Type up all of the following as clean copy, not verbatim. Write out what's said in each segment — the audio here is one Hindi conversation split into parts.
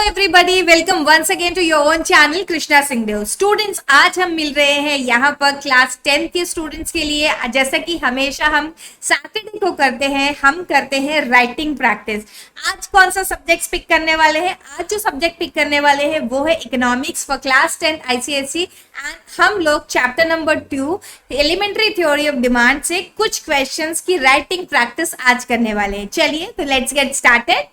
Everybody, welcome once again to your own channel Krishna Singhdeo. Students, आज हम मिल रहे हैं यहाँ पर क्लास 10 के स्टूडेंट्स के लिए। जैसा कि हमेशा हम सैटरडे को करते हैं, हम करते हैं राइटिंग प्रैक्टिस। आज कौन सा सब्जेक्ट पिक करने वाले हैं? आज जो सब्जेक्ट पिक करने वाले हैं वो है economics for class 10 ICSE and हम लोग chapter number 2 elementary theory of demand से कुछ क्वेश्चंस की राइटिंग प्रैक्टिस आज करने वाले हैं। चलिए तो लेट्स गेट स्टार्टेड।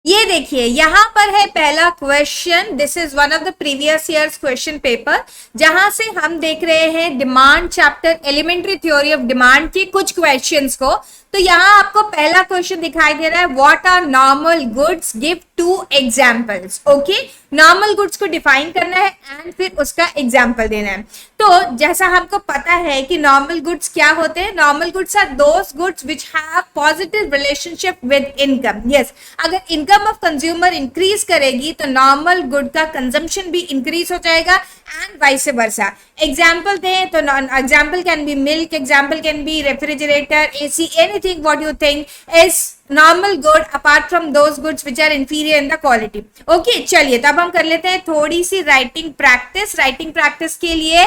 ये देखिए, यहां पर है पहला question. This is one of the previous years question paper, जहां से हम देख रहे हैं demand chapter elementary theory of demand के कुछ क्वेश्चंस को। तो यहाँ आपको पहला क्वेश्चन दिखाई दे रहा है, what are normal goods, give 2 examples. Okay, normal goods को डिफाइन करना है एंड फिर उसका एग्जाम्पल देना है। तो जैसा हमको पता है कि नॉर्मल गुड्स क्या होते हैं, normal goods are those goods which have positive relationship with income. Yes, अगर इनकम ऑफ कंज्यूमर इंक्रीज करेगी तो नॉर्मल गुड का कंजम्पशन भी इंक्रीज हो जाएगा एंड वाइस वर्सा। एग्जाम्पल दें तो example can be milk, example can be refrigerator, AC, anything what you think is normal good apart from those goods which are inferior in the quality. Okay, चलिए तो अब हम कर लेते हैं थोड़ी सी राइटिंग प्रैक्टिस। राइटिंग प्रैक्टिस के लिए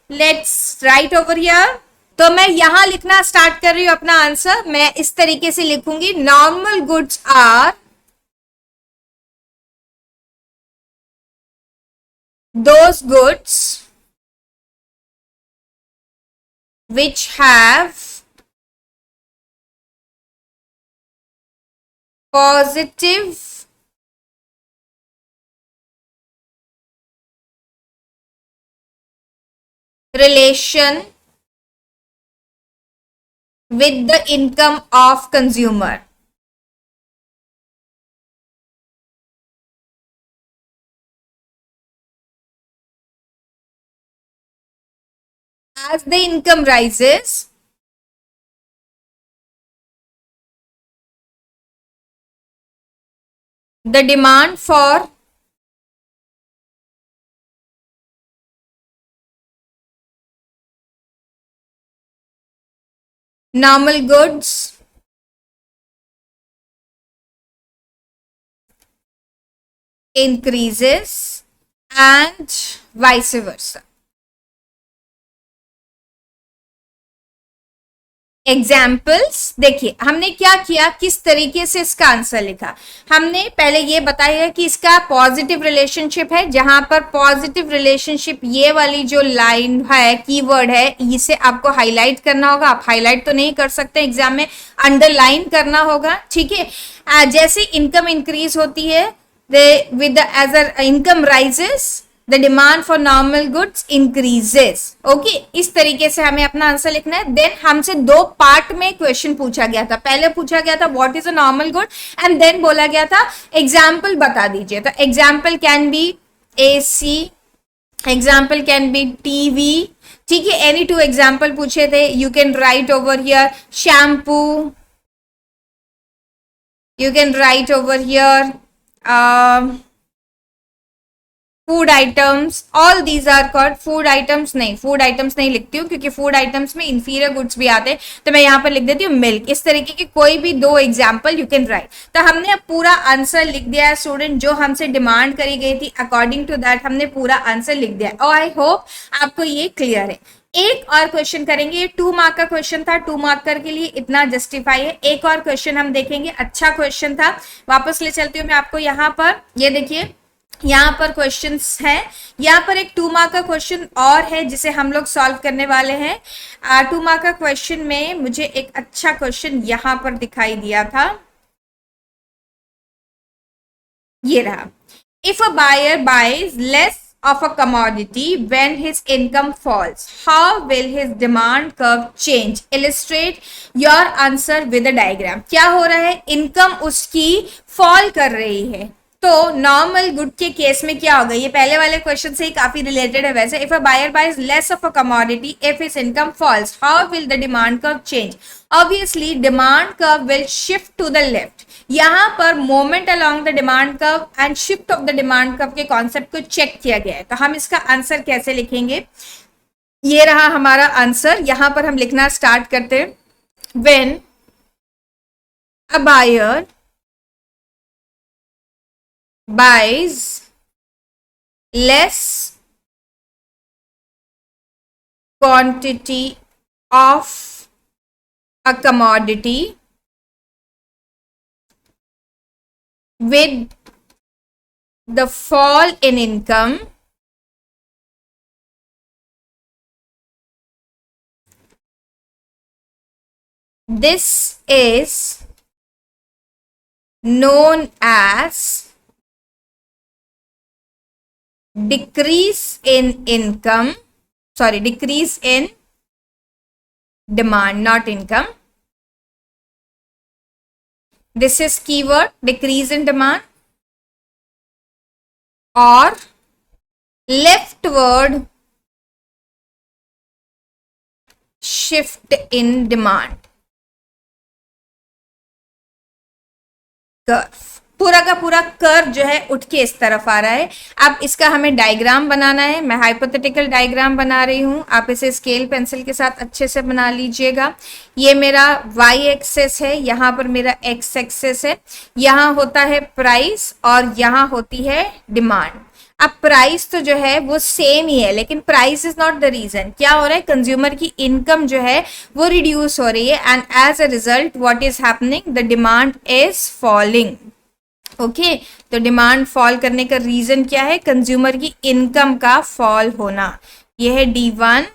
लेट्स राइट ओवर हियर। तो मैं यहां लिखना स्टार्ट कर रही हूं अपना आंसर। मैं इस तरीके से लिखूंगी, normal goods are those goods which have positive relation with the income of consumer. As the income rises, the demand for normal goods increases and vice versa. Examples देखिए, हमने क्या किया, किस तरीके से इसका आंसर लिखा। हमने पहले ये बताया कि इसका पॉजिटिव रिलेशनशिप है, जहां पर पॉजिटिव रिलेशनशिप ये वाली जो लाइन है, कीवर्ड है, इसे आपको हाईलाइट करना होगा। आप हाईलाइट तो नहीं कर सकते एग्जाम में, अंडरलाइन करना होगा। ठीक है, जैसे इनकम इंक्रीज होती है, with as a income rises the demand for normal goods increases. okay, इस तरीके से हमें अपना आंसर लिखना है। देन हमसे 2 पार्ट में क्वेश्चन पूछा गया था। पहले पूछा गया था what is a normal good and then बोला गया था एग्जाम्पल बता दीजिए। तो example can be AC, example can be TV. ठीक है, एनी 2 एग्जाम्पल पूछे थे। You can write over here shampoo, you can write over here food items, all these are called food items. नहीं, फूड आइटम्स नहीं लिखती हूँ क्योंकि फूड आइटम्स में इंफीरियर गुड्स भी आते हैं, तो मैं यहाँ पर लिख देती हूँ मिल्क। इस तरीके के कोई भी 2 एग्जाम्पल यू कैन राइट। तो हमने अब पूरा आंसर लिख दिया है स्टूडेंट, जो हमसे डिमांड करी गई थी अकॉर्डिंग टू दैट हमने पूरा आंसर लिख दिया है। और आई होप आपको ये क्लियर है। एक और क्वेश्चन करेंगे, ये 2 मार्क का क्वेश्चन था, 2 मार्कर के लिए इतना जस्टिफाई है। एक और क्वेश्चन हम देखेंगे, अच्छा क्वेश्चन था। वापस ले चलती हूँ मैं आपको यहाँ पर। ये देखिए, यहाँ पर क्वेश्चंस हैं। यहाँ पर एक 2 मार्क का क्वेश्चन और है जिसे हम लोग सॉल्व करने वाले हैं। 2 मार्क का क्वेश्चन में मुझे एक अच्छा क्वेश्चन यहाँ पर दिखाई दिया था, ये रहा। If a buyer buys less of a commodity when his income falls, how will his demand curve change? Illustrate your answer with a diagram. क्या हो रहा है, इनकम उसकी फॉल कर रही है, तो नॉर्मल गुड के केस में क्या होगा। ये पहले वाले क्वेश्चन से ही काफी रिलेटेड है वैसे। If a buyer buys less of a commodity if his income falls, how will the demand curve change? Obviously demand curve will shift to the left. यहाँ पर moment along the demand curve and shift of the demand curve के कॉन्सेप्ट को चेक किया गया है। तो हम इसका आंसर कैसे लिखेंगे, ये रहा हमारा आंसर। यहां पर हम लिखना स्टार्ट करते हैं, when a buyer buys less quantity of a commodity with the fall in income, this is known as decrease in income, decrease in demand, not income. This is keyword, decrease in demand, or leftward shift in demand curve. पूरा का पूरा कर्व जो है उठ के इस तरफ आ रहा है। अब इसका हमें डायग्राम बनाना है। मैं हाइपोथेटिकल डायग्राम बना रही हूं, आप इसे स्केल पेंसिल के साथ अच्छे से बना लीजिएगा। ये मेरा y एक्सेस है, यहाँ पर मेरा x एक्सेस है, यहाँ होता है प्राइस और यहाँ होती है डिमांड। अब प्राइस तो जो है वो सेम ही है, लेकिन price is not the reason. क्या हो रहा है, कंज्यूमर की इनकम जो है वो रिड्यूस हो रही है and as a result what is happening, the demand is falling. Okay, तो डिमांड फॉल करने का रीजन क्या है, कंज्यूमर की इनकम का फॉल होना। यह है D1,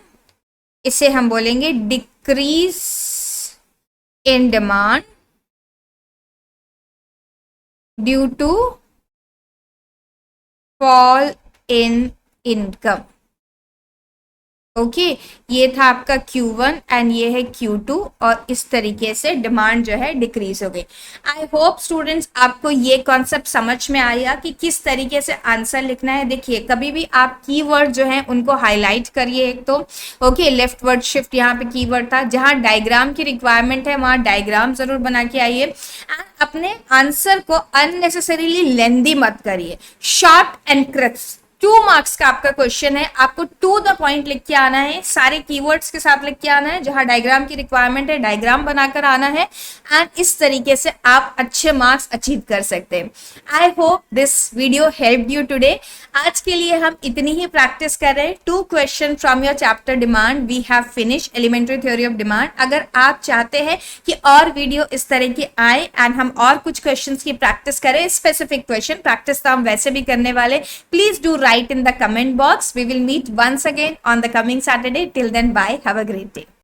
इसे हम बोलेंगे decrease in demand due to fall in income. Okay, ये था आपका Q1 एंड ये है Q2 और इस तरीके से डिमांड जो है डिक्रीज हो गई। आई होप स्टूडेंट्स आपको ये कॉन्सेप्ट समझ में आया कि किस तरीके से आंसर लिखना है। देखिए, कभी भी आप कीवर्ड जो है उनको हाईलाइट करिए। एक तो ओके, लेफ्टवर्ड शिफ्ट यहाँ पे कीवर्ड था। जहाँ डायग्राम की रिक्वायरमेंट है वहाँ डायग्राम जरूर बना के आइए एंड अपने आंसर को अननेसेसरीली लेंदी मत करिए, शॉर्ट एंड क्रिस्प। 2 मार्क्स का आपका क्वेश्चन है, आपको टू द पॉइंट लिख के आना है, सारे कीवर्ड्स के साथ लिख के आना है। जहां डायग्राम की रिक्वायरमेंट है डायग्राम बनाकर आना है एंड इस तरीके से आप अच्छे मार्क्स अचीव कर सकते हैं। I hope this video help you today. आज के लिए हम इतनी ही प्रैक्टिस कर रहे हैं। 2 question from your chapter demand we have finish, elementary theory of demand. अगर आप चाहते हैं कि और वीडियो इस तरह की आए एंड हम और कुछ क्वेश्चंस की प्रैक्टिस करें, स्पेसिफिक क्वेश्चन प्रैक्टिस तो हम वैसे भी करने वाले, please do write in the comment box. We will meet once again on the coming Saturday. Till then, bye. Have a great day.